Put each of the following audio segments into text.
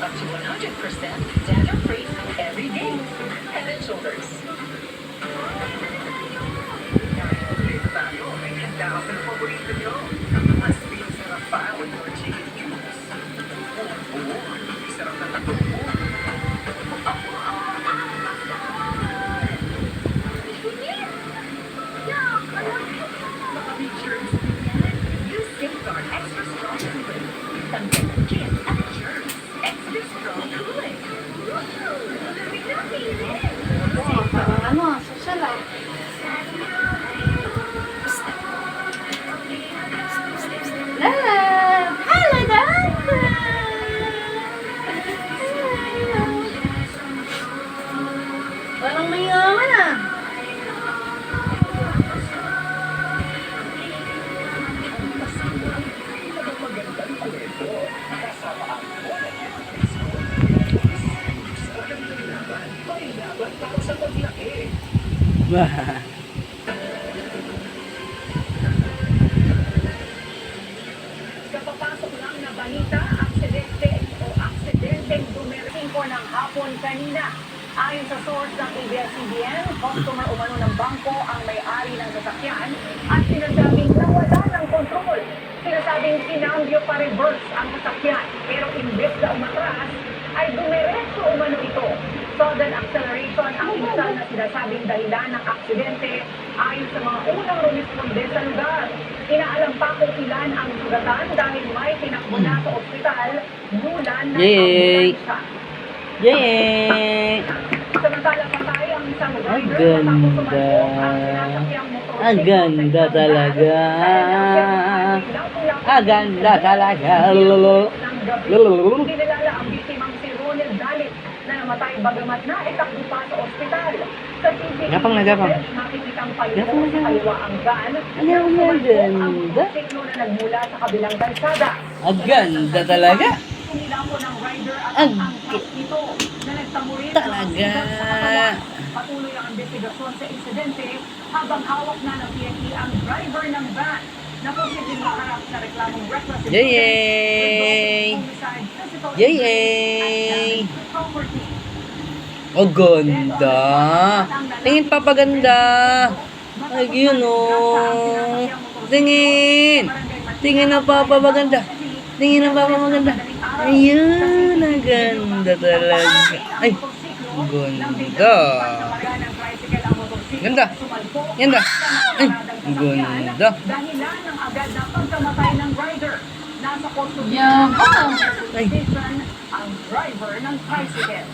up to 100% dander-free every day. Head and Shoulders. Dito tayo, may handa ako ng paborito nyo. Mas pinasarap pa with your chicken cubes. Buo, sarap na tatubo. Use Safeguard Extra Strong Cooling. Tanggal ng kids at germs. Extra Strong Cooling. Social ah. Love! Hello, Dada! Parang mayaman ah. Kapapasok lang na balita, aksidenteng dumerating po ng hapon kanina. Ayon sa source ng ABS-CBN, customer umano ng bangko ang may-ari ng sasakyan at sinasabing nawala ng kontrol. Sinasabing kinambyo pa reverse ang sasakyan, pero imbes na umatras, ay dumiretso umano ito. Sudden acceleration ang isa na sinasabing dahilan ng aksidente ayon sa mga unang rumisponde sa lugar. Inaalam pa kung ilan ang sugatan dahil may tinakbo na sa ospital mula ng ambulansya. Yay! Samantala pa tayo ang isang Ang rider matapos ganda. sumalpok ang sinasakyang motorsiklo Ang ganda sa isang talaga. daan. Ang ganda talaga. Kinilala ang biktimang si Ronald Dalit na namatay bagamat na itakbo pa sa ospital. Sa CCTV Gapang na gapang. footage, makikita ang paliko Gapang na sa gapang. kaliwa ang van. Ang ganda. Ang motorsiklo na nagmula sa kabilang kalsada. Ang ganda talaga. Tumila po ng rider at Ang ang angkas nito na nagtamo rin talaga. sa katawan. Patuloy ang investigasyon sa insidente habang hawak na ng PNP ang driver ng van na posibleng maharap sa reklamong reckless Yay! homicide, physical Yay! injury, and damage to property. Ang ganda. Tingin papaganda. Ay, yun oh. Tingin. Tingin na papaganda. Tingin na papaganda. Ayun, ang ganda talaga. Ay, ang ganda. Ganda. Ganda. Ay, ang ganda. Dahilan ng agad na pagkamatay ng rider. Nasa custody Yabang. ng Ay. station ang driver ng tricycle.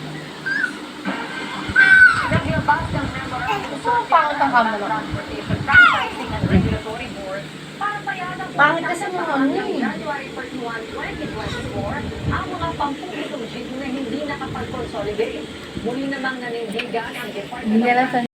Naglabas ng memorandum sa Transportation Franchising and Regulatory Board para payagan Pangit kasi ng ano eh. January 31, 2024 ang mga pampublikong jeep na hindi nakapag-consolidate. Muli namang nanindigan ang Department of